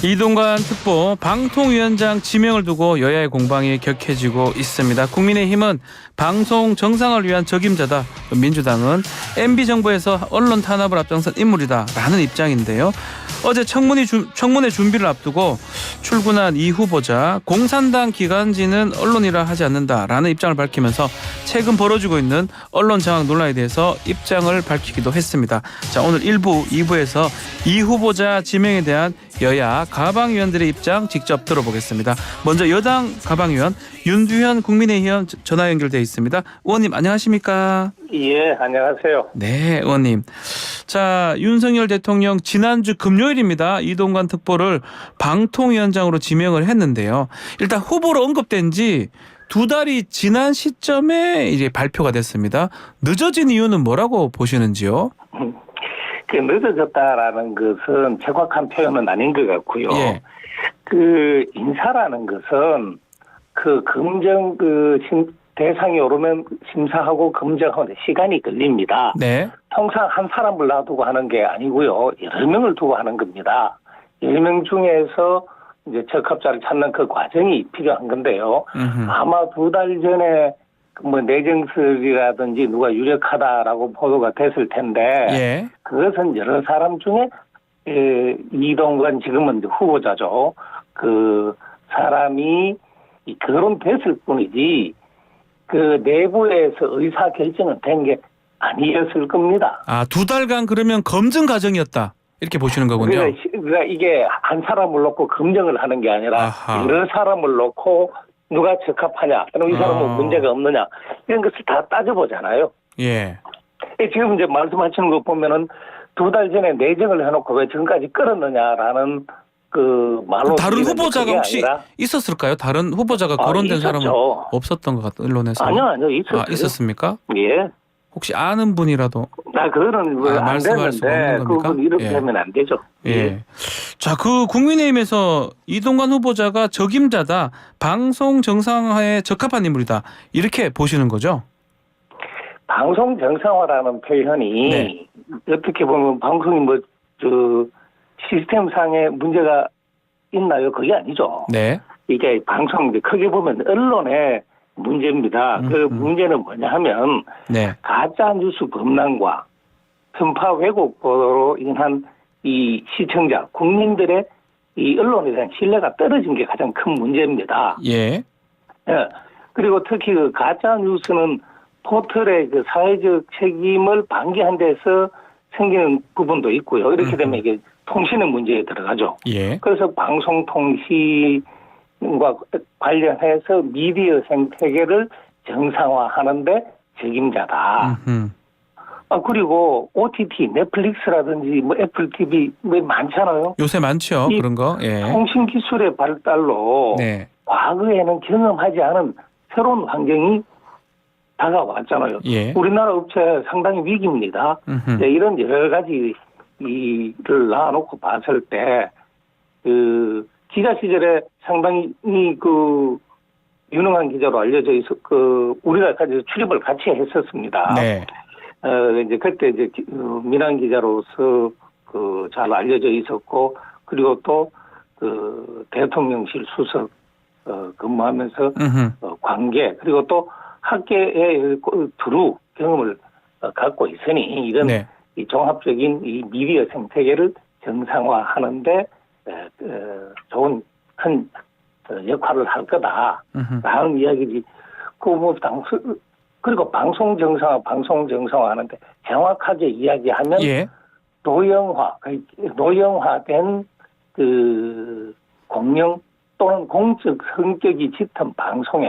이동관 특보 방통위원장 지명을 두고 여야의 공방이 격해지고 있습니다. 국민의힘은 방송 정상화를 위한 적임자다. 민주당은 MB정부에서 언론 탄압을 앞장선 인물이다라는 입장인데요. 어제 청문회 준비를 앞두고 출근한 이 후보자 공산당 기관지는 언론이라 하지 않는다라는 입장을 밝히면서 최근 벌어지고 있는 언론 장악 논란에 대해서 입장을 밝히기도 했습니다. 자, 오늘 1부, 2부에서 이 후보자 지명에 대한 여야 가방위원들의 입장 직접 들어보겠습니다. 먼저 여당 가방위원 윤두현 국민의힘 전화 연결돼 있습니다. 의원님 안녕하십니까? 예, 안녕하세요. 네, 의원님. 자, 윤석열 대통령 지난주 금요일입니다. 이동관 특보를 방통위원장으로 지명을 했는데요. 일단 후보로 언급된 지 2달이 지난 시점에 이제 발표가 됐습니다. 늦어진 이유는 뭐라고 보시는지요? 그 늦어졌다라는 것은 정확한 표현은 아닌 것 같고요. 예. 그 인사라는 것은 그 검증 대상이 오르면 심사하고 검증하는 시간이 걸립니다. 네. 통상 한 사람을 놔두고 하는 게 아니고요. 여러 명을 두고 하는 겁니다. 10명 중에서 이제 적합자를 찾는 그 과정이 필요한 건데요. 아마 2달 전에 뭐 내정설이라든지 누가 유력하다라고 보도가 됐을 텐데 예. 그것은 여러 사람 중에 이동관 지금은 이제 후보자죠. 그 사람이 거론됐을 뿐이지 그 내부에서 의사 결정은 된 게 아니었을 겁니다. 아, 2달간 그러면 검증 과정이었다. 이렇게 보시는 거군요. 그러니까 이게 한 사람을 놓고 검증을 하는 게 아니라 아하. 여러 사람을 놓고 누가 적합하냐, 또는 이 사람은 문제가 없느냐 이런 것을 다 따져보잖아요. 예. 지금 이제 말씀하시는 거 보면은 2달 전에 내정을 해놓고 왜 지금까지 끌었느냐라는 그 말로 다른 후보자가 혹시 아니라, 있었을까요? 다른 후보자가 거론된 있었죠. 사람은 없었던 것 같아요. 언론에서. 아니요, 있었어요. 있었습니까? 예. 혹시 아는 분이라도? 그거는 안 말씀할 수가 되는데 없는 겁니까? 그건 이렇게 예. 하면 안 되죠. 예. 자, 그 국민의힘에서 이동관 후보자가 적임자다, 방송 정상화에 적합한 인물이다, 이렇게 보시는 거죠? 방송 정상화라는 표현이 네. 어떻게 보면 방송이 시스템상의 문제가 있나요? 그게 아니죠. 네. 이게 방송 크게 보면 언론의 문제입니다. 그 문제는 뭐냐 하면 네. 가짜 뉴스 범람과 편파 왜곡 보도로 인한 이 시청자, 국민들의 이 언론에 대한 신뢰가 떨어진 게 가장 큰 문제입니다. 예. 예. 그리고 특히 그 가짜 뉴스는 포털의 그 사회적 책임을 방기한 데서 생기는 부분도 있고요. 이렇게 되면 이게 통신의 문제에 들어가죠. 예. 그래서 방송통신과 관련해서 미디어 생태계를 정상화하는데 책임자다. 그리고 OTT, 넷플릭스라든지 뭐 애플 TV 뭐 많잖아요. 요새 많죠, 그런 거. 예. 통신 기술의 발달로 네. 과거에는 경험하지 않은 새로운 환경이 다가왔잖아요. 예. 우리나라 업체 상당히 위기입니다. 이런 여러 가지 일을 놔놓고 봤을 때, 기자 시절에 상당히 유능한 기자로 알려져 있어, 우리가 출입을 같이 했었습니다. 네. 이제 그때 이제 민한 기자로서 잘 알려져 있었고, 그리고 또 대통령실 수석 근무하면서 관계, 그리고 또 학계의 두루 경험을 갖고 있으니 이런 네. 이 종합적인 이 미디어 생태계를 정상화하는데 좋은 큰 역할을 할 거다라는 이야기지. 그리고 방송 정상화 하는데 정확하게 이야기하면 예. 노영화된 공영 또는 공적 성격이 짙은 방송에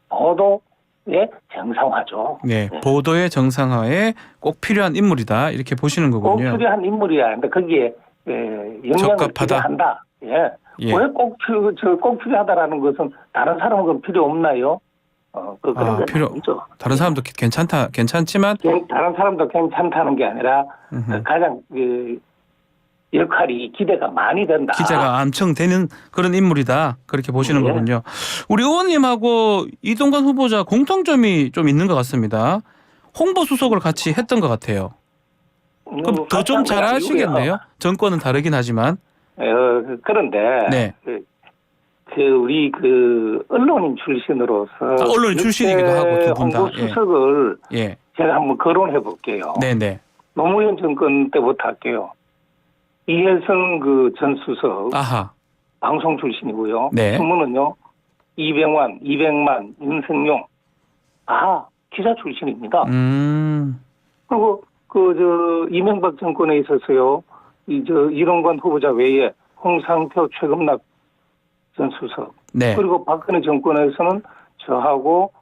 보도의 정상화죠. 네. 보도의 정상화에 꼭 필요한 인물이다, 이렇게 보시는 거군요. 꼭 필요한 인물이야. 근데 거기에 영향을 적합하다. 필요한다. 예. 예. 왜 꼭 필요하다라는 것은 다른 사람은 그건 필요 없나요? 그런 건 아니죠. 다른 사람도 괜찮지만 다른 사람도 괜찮다는 게 아니라 가장 역할이 기대가 많이 된다. 기자가 엄청 되는 그런 인물이다, 그렇게 보시는 예. 거군요. 우리 의원님하고 이동관 후보자 공통점이 좀 있는 것 같습니다. 홍보 수석을 같이 했던 것 같아요. 그럼 더 좀 잘 아시겠네요. 정권은 다르긴 하지만. 그런데 네. 우리 언론인 출신으로서 언론인 출신이기도 하고 두 분 다. 홍보 수석을 예. 제가 한번 거론해 볼게요. 네네. 노무현 정권 때부터 할게요. 이혜성 전 수석 아하. 방송 출신이고요. 네. 신문은요. 이백만, 윤석용 기자 출신입니다. 그리고 이명박 정권에 있어서요. 이동관 후보자 외에 홍상표, 최금락 전 수석. 네. 그리고 박근혜 정권에서는 저하고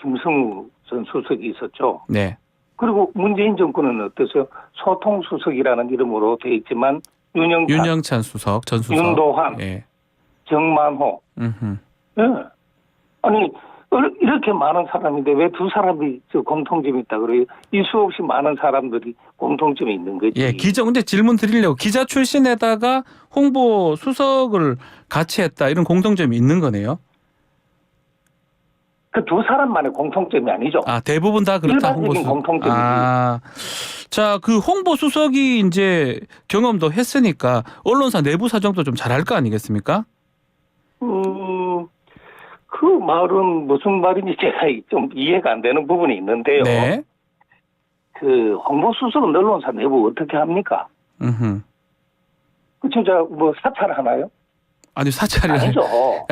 김성우 전 수석이 있었죠. 네. 그리고 문재인 정권은 어때서요? 소통수석이라는 이름으로 돼 있지만 윤영찬 수석, 전 수석. 윤도환, 예. 정만호. 예. 아니 이렇게 많은 사람인데 왜 두 사람이 공통점이 있다 그래요? 이 수없이 많은 사람들이 공통점이 있는 거지. 예, 근데 질문 드리려고 기자 출신에다가 홍보 수석을 같이 했다 이런 공통점이 있는 거네요. 그 두 사람만의 공통점이 아니죠. 대부분 다 그렇다. 일반적인 공통점이지. 자, 홍보 수석이 이제 경험도 했으니까 언론사 내부 사정도 좀 잘할 거 아니겠습니까? 그 말은 무슨 말인지 제가 좀 이해가 안 되는 부분이 있는데요. 네. 홍보 수석은 언론사 내부 어떻게 합니까? 진짜 사찰하나요? 아니 사찰이 아니죠.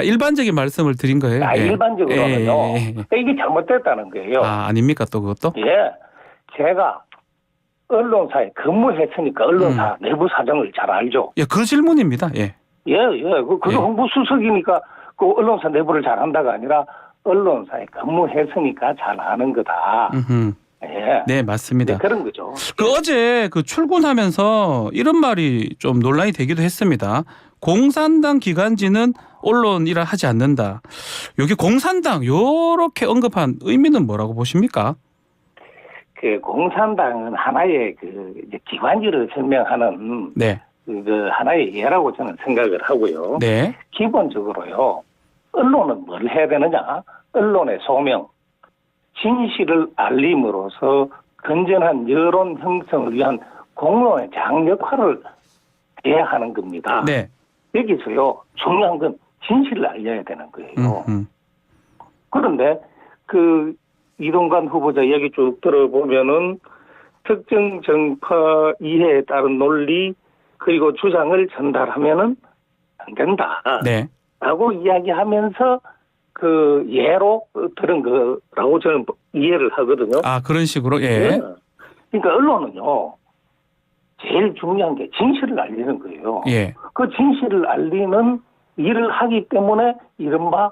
일반적인 말씀을 드린 거예요. 일반적으로는요. 이게 잘못됐다는 거예요. 아닙니까 또 그것도? 예. 제가 언론사에 근무했으니까 언론사 내부 사정을 잘 알죠. 예, 그 질문입니다. 예. 홍보 수석이니까 그 언론사 내부를 잘 한다가 아니라 언론사에 근무했으니까 잘 아는 거다. 예. 네, 맞습니다. 네, 그런 거죠. 어제 출근하면서 이런 말이 좀 논란이 되기도 했습니다. 공산당 기관지는 언론 일을 하지 않는다. 여기 공산당 요렇게 언급한 의미는 뭐라고 보십니까? 공산당은 하나의 이제 기관지를 설명하는 네. 하나의 예라고 저는 생각을 하고요. 네. 기본적으로요. 언론은 뭘 해야 되느냐? 언론의 소명, 진실을 알림으로써 건전한 여론 형성을 위한 공론의 장 역할을 해야 하는 겁니다. 네. 여기서요. 중요한 건 진실을 알려야 되는 거예요. 그런데 이동관 후보자 얘기 쭉 들어보면은 특정 정파 이해에 따른 논리 그리고 주장을 전달하면은 안 된다. 네. 라고 이야기하면서 예로 들은 거라고 저는 이해를 하거든요. 그런 식으로? 예. 네. 그러니까 언론은요. 제일 중요한 게 진실을 알리는 거예요. 예. 그 진실을 알리는 일을 하기 때문에 이른바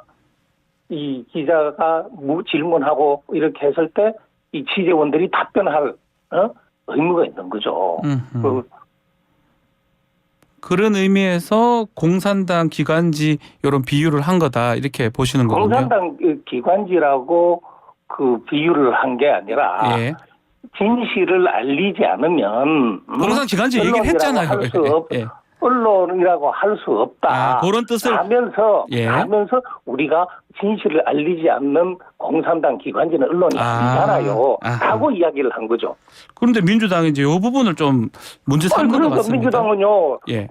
이 기자가 질문하고 이렇게 했을 때 이 취재원들이 답변할 의무가 있는 거죠. 그런 의미에서 공산당 기관지 이런 비유를 한 거다 이렇게 보시는 거군요. 공산당 기관지라고 비유를 한 게 아니라 예. 진실을 알리지 않으면 공산당 기관지 얘기를 했잖아요. 언론이라고 할 수 없다. 그런 뜻을 하면서 우리가 진실을 알리지 않는 공산당 기관지는 언론이 아니잖아요. 라고 이야기를 한 거죠. 그런데 민주당이 이제 이 부분을 좀 문제 삼는 것 그러니까 같습니다. 민주당은요. 예.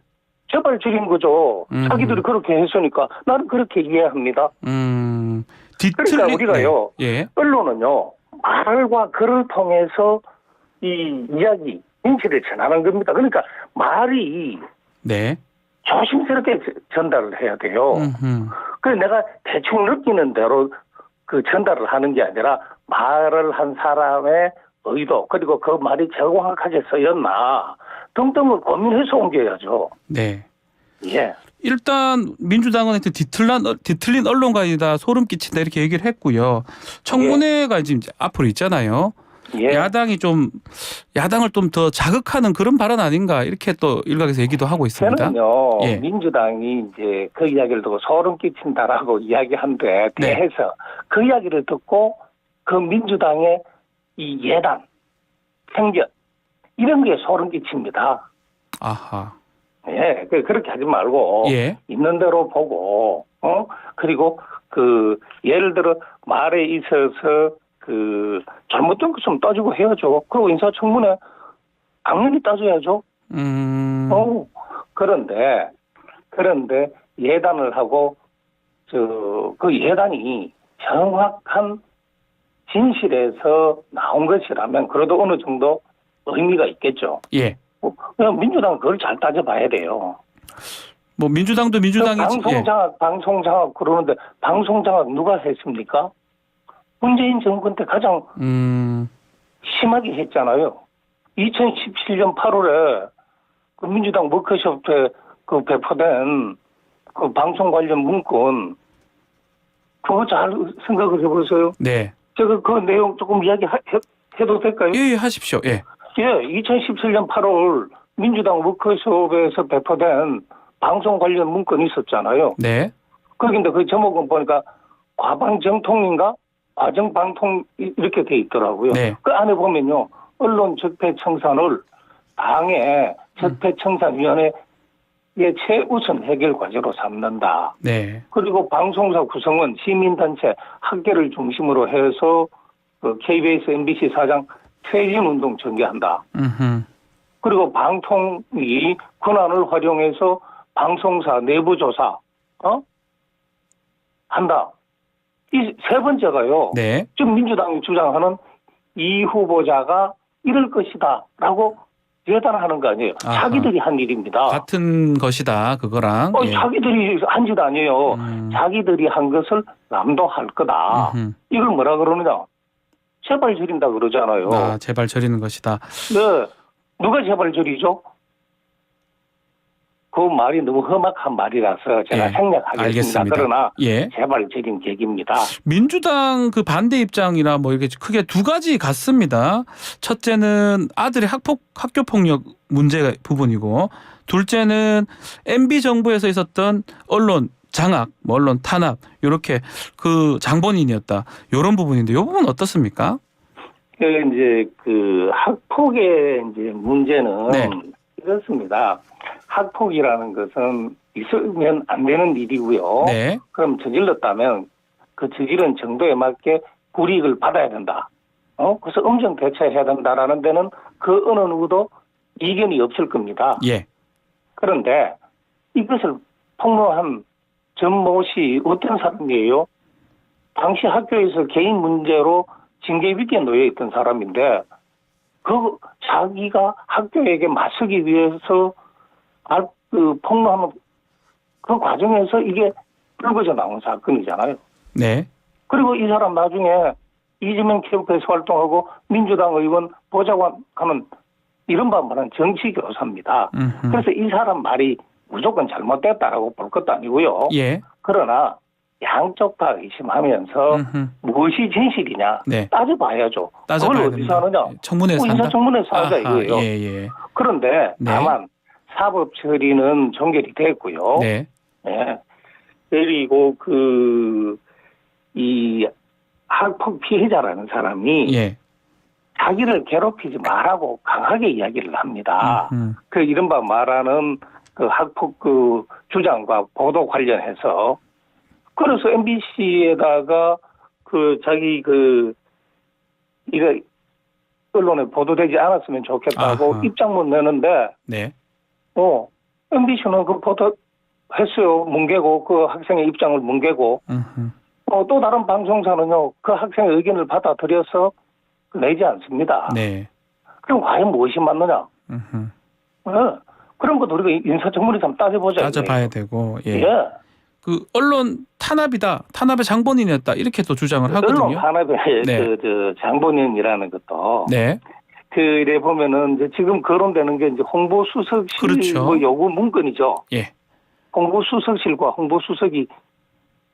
재발적인 거죠. 자기들이 그렇게 했으니까 나는 그렇게 이해합니다. 그러니까 우리가요. 예. 언론은요. 말과 글을 통해서 이 이야기, 진실을 전하는 겁니다. 그러니까 말이 네. 조심스럽게 전달을 해야 돼요. 그래서 내가 대충 느끼는 대로 전달을 하는 게 아니라 말을 한 사람의 의도 그리고 그 말이 정확하게 쓰였나 등등을 고민해서 옮겨야죠. 네. 예. 일단 민주당은 하여튼 뒤틀린 언론관이다 소름 끼친다 이렇게 얘기를 했고요. 청문회가 지금 앞으로 있잖아요. 예. 야당을 좀 더 자극하는 그런 발언 아닌가 이렇게 또 일각에서 얘기도 하고 있습니다. 저는요. 민주당이 이제 그 이야기를 듣고 소름 끼친다라고 이야기한 데 대해서 그 이야기를 듣고 그 민주당의 이 예단, 편견 이런 게 소름 끼칩니다. 아하. 예, 그렇게 하지 말고 있는 대로 보고 그리고 예를 들어 말에 있어서 잘못된 것좀 따지고 해야죠. 그리고 인사청문회 당연히 따져야죠. 그런데 그런데 예단을 하고 그 예단이 정확한 진실에서 나온 것이라면 그래도 어느 정도 의미가 있겠죠. 예. 그냥 민주당은 그걸 잘 따져봐야 돼요. 뭐 민주당도 민주당이지. 방송장악 그러는데 방송장악 누가 했습니까? 문재인 정권 때 가장 심하게 했잖아요. 2017년 8월에 그 민주당 워크숍 때 그 배포된 그 방송 관련 문건 그거 잘 생각을 해보세요. 네. 제가 그 내용 조금 이야기해도 될까요? 예, 하십시오. 예. 예, 2017년 8월 민주당 워크숍에서 배포된 방송 관련 문건이 있었잖아요. 네. 거긴데 그 제목은 보니까 과방정통인가? 과정방통 이렇게 돼 있더라고요. 네. 그 안에 보면요. 언론 적폐청산을 당의 적폐청산위원회의 최우선 해결 과제로 삼는다. 네. 그리고 방송사 구성은 시민단체 학계를 중심으로 해서 그 KBS, MBC 사장 퇴진운동 전개한다. 그리고 방통위 권한을 활용해서 방송사 내부조사 한다. 이 세 번째가요. 네. 지금 민주당이 주장하는 이 후보자가 이럴 것이다라고 예단하는 거 아니에요. 아하. 자기들이 한 일입니다. 같은 것이다. 그거랑. 예. 자기들이 한 짓 아니에요. 자기들이 한 것을 남도 할 거다. 이걸 뭐라 그러느냐. 제발 저린다 그러잖아요. 아, 제발 저리는 것이다. 네. 누가 제발 저리죠? 그 말이 너무 험악한 말이라서 제가 예, 생략하겠습니다. 알겠습니다. 그러나 예. 제발 저린 계기입니다. 민주당 그 반대 입장이나 뭐 이렇게 크게 두 가지 같습니다. 첫째는 아들의 학교 폭력 문제 부분이고, 둘째는 MB 정부에서 있었던 언론 장악, 뭐 언론 탄압 이렇게 그 장본인이었다. 이런 부분인데 이 부분 어떻습니까? 이제 그 학폭의 이제 문제는 네. 이렇습니다. 학폭이라는 것은 있으면 안 되는 일이고요. 네. 그럼 저질렀다면 그 저지른 정도에 맞게 불이익을 받아야 된다. 그래서 엄정 대처해야 된다라는 데는 그 어느 누구도 이견이 없을 겁니다. 예. 그런데 이것을 폭로한 전모 씨 어떤 사람이에요? 당시 학교에서 개인 문제로 징계 위기에 놓여 있던 사람인데 그 자기가 학교에게 맞서기 위해서 폭로하는 그 과정에서 이게 불거져 나온 사건이잖아요. 네. 그리고 이 사람 나중에 이재명 캠프에서 활동하고 민주당 의원 보좌관 하는 이른바 말하는 정치 교사입니다. 그래서 이 사람 말이 무조건 잘못됐다라고 볼 것도 아니고요. 예. 그러나 양쪽 다 의심하면서 무엇이 진실이냐 네. 따져봐야죠. 따져봐야 그걸 어디서 하느냐? 청문회에서 한다? 인사청문회에서 하자 아하, 이거예요. 예. 그런데 네. 다만 사법 처리는 종결이 됐고요. 네. 네. 그리고 이 학폭 피해자라는 사람이 예. 자기를 괴롭히지 말라고 강하게 이야기를 합니다. 그 이른바 말하는 그 학폭 그 주장과 보도 관련해서 그래서 MBC에다가 그 자기 이거 언론에 보도되지 않았으면 좋겠다고 아하. 입장문 내는데 네. MBC는 그 보도했어요. 뭉개고 그 학생의 입장을 뭉개고 또 다른 방송사는요 그 학생의 의견을 받아들여서 내지 않습니다. 네. 그럼 과연 무엇이 맞느냐? 그런 것도 우리가 인사청문회에서 한번 따져보자. 따져봐야 되고. 예. 예. 그 언론 탄압이다. 탄압의 장본인이었다. 이렇게 또 주장을 하거든요. 언론 탄압의 네. 장본인이라는 것도 네. 그래 보면은 이제 지금 거론되는 게 이제 홍보수석실 그렇죠. 뭐 요구 문건이죠. 예. 홍보수석실과 홍보수석이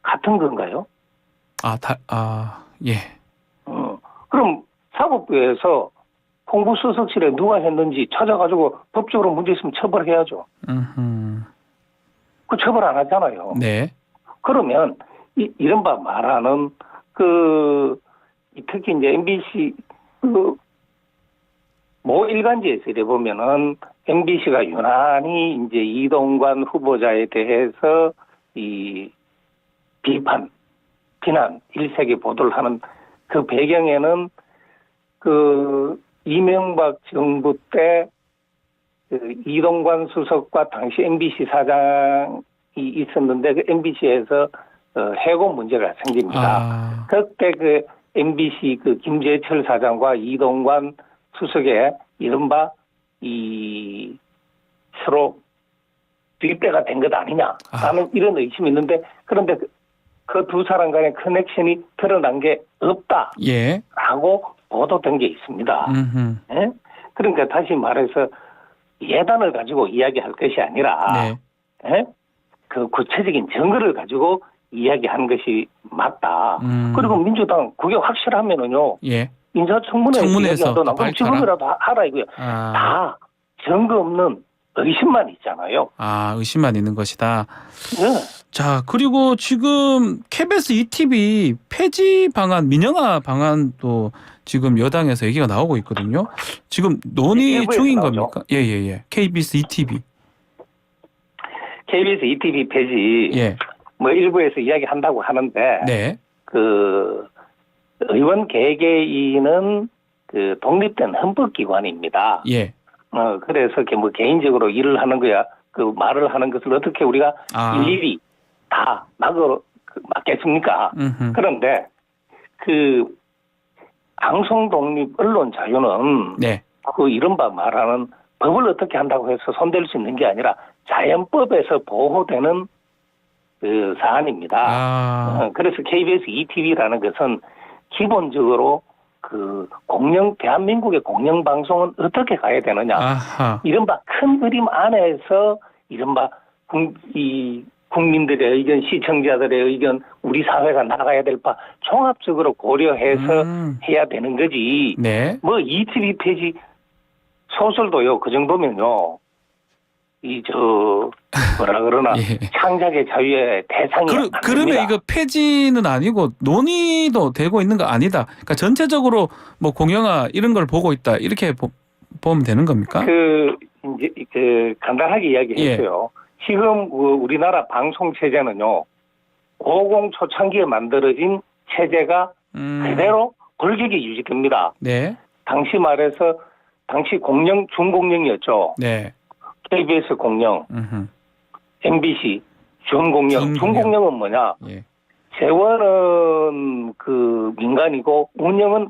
같은 건가요? 예. 그럼 사법부에서 홍보수석실에 누가 했는지 찾아가지고 법적으로 문제 있으면 처벌해야죠. 그 처벌 안 하잖아요. 네. 그러면 이른바 말하는 특히 이제 MBC 모 일간지에서 이래 보면은 MBC가 유난히 이제 이동관 후보자에 대해서 이 비난, 일색의 보도를 하는 그 배경에는 이명박 정부 때 이동관 수석과 당시 MBC 사장의 있었는데 그 MBC에서 해고 문제가 생깁니다. 그때 그 MBC 그 김재철 사장과 이동관 수석의 이른바 이 서로 뒷배가 된 것 아니냐라는 이런 의심이 있는데 그런데 그 두 사람 간의 커넥션이 드러난 게 없다라고 예. 보도된 게 있습니다. 예? 그러니까 다시 말해서 예단을 가지고 이야기할 것이 아니라 네. 예? 그 구체적인 증거를 가지고 이야기하는 것이 맞다. 그리고 민주당 그게 확실하면은요. 예. 인사청문회에서 또 나고 지금이라도 하라 이거요. 다 증거 없는 의심만 있잖아요. 의심만 있는 것이다. 네. 자, 그리고 지금 KBS ETV 폐지 방안, 민영화 방안도 지금 여당에서 얘기가 나오고 있거든요. 지금 논의 중인 겁니까? 예. KBS ETV. KBS ETV 폐지. 예. 뭐 일부에서 이야기한다고 하는데. 네. 그 의원 개개인은 그 독립된 헌법기관입니다. 예. 그래서 뭐 개인적으로 일을 하는 거야. 그 말을 하는 것을 어떻게 우리가 일일이 다 막겠습니까? 그런데 그 방송 독립 언론 자유는 네. 그 이른바 말하는 법을 어떻게 한다고 해서 손댈 수 있는 게 아니라 자연법에서 보호되는 그 사안입니다. 그래서 KBS ETV라는 것은 기본적으로 그 대한민국의 공영방송은 어떻게 가야 되느냐. 이른바 큰 그림 안에서 이른바 국민들의 의견, 시청자들의 의견, 우리 사회가 나가야 될 바 종합적으로 고려해서 해야 되는 거지. 네. 뭐 ETV 폐지 소설도요. 그 정도면요. 뭐라 그러나 예. 창작의 자유의 대상이 그러면 이거 폐지는 아니고 논의도 되고 있는 거 아니다. 그러니까 전체적으로 뭐 공영화 이런 걸 보고 있다. 이렇게 보면 되는 겁니까? 이제 간단하게 이야기했어요. 예. 지금 우리나라 방송 체제는요. 50 초창기에 만들어진 체제가 그대로 골격이 유지됩니다. 네. 당시 중공영이었죠. 네. KBS 공영, MBC 준공영. 준공영은 뭐냐? 예. 재원은 그 민간이고 운영은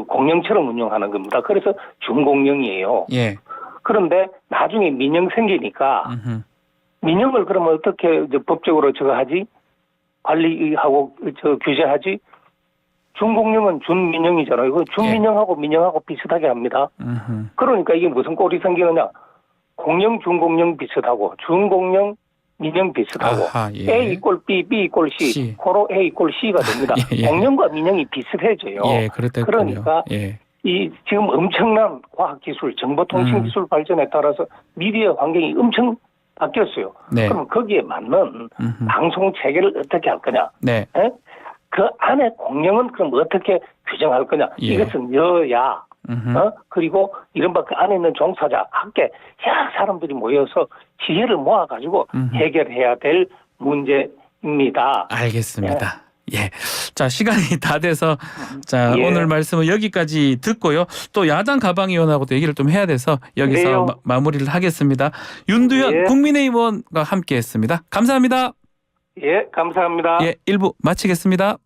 공영처럼 운영하는 겁니다. 그래서 준공영이에요. 예. 그런데 나중에 민영 생기니까 민영을 그러면 어떻게 이제 법적으로 저거 하지? 관리하고 규제하지? 준공영은 준민영이잖아요. 그 준민영하고 민영하고 비슷하게 합니다. 그러니까 이게 무슨 꼴이 생기느냐? 공영, 준공영 비슷하고 준공영, 민영 비슷하고 예. A = B, B = C, 고로 A = C가 됩니다. 예. 공영과 민영이 비슷해져요. 예, 그러니까 예. 이 지금 엄청난 과학기술, 정보통신기술 발전에 따라서 미디어 환경이 엄청 바뀌었어요. 네. 그럼 거기에 맞는 방송 체계를 어떻게 할 거냐? 네. 네? 그 안에 공영은 그럼 어떻게 규정할 거냐? 예. 이것은 여야 그리고 이른바 그 안에 있는 종사자, 학계, 사람들이 모여서 지혜를 모아가지고 해결해야 될 문제입니다. 알겠습니다. 예. 자, 시간이 다 돼서 자, 예. 오늘 말씀은 여기까지 듣고요. 또 야당 가방위원하고도 얘기를 좀 해야 돼서 여기서 마무리를 하겠습니다. 윤두현 국민의힘 의원과 함께했습니다. 감사합니다. 예, 감사합니다. 예, 1부 마치겠습니다.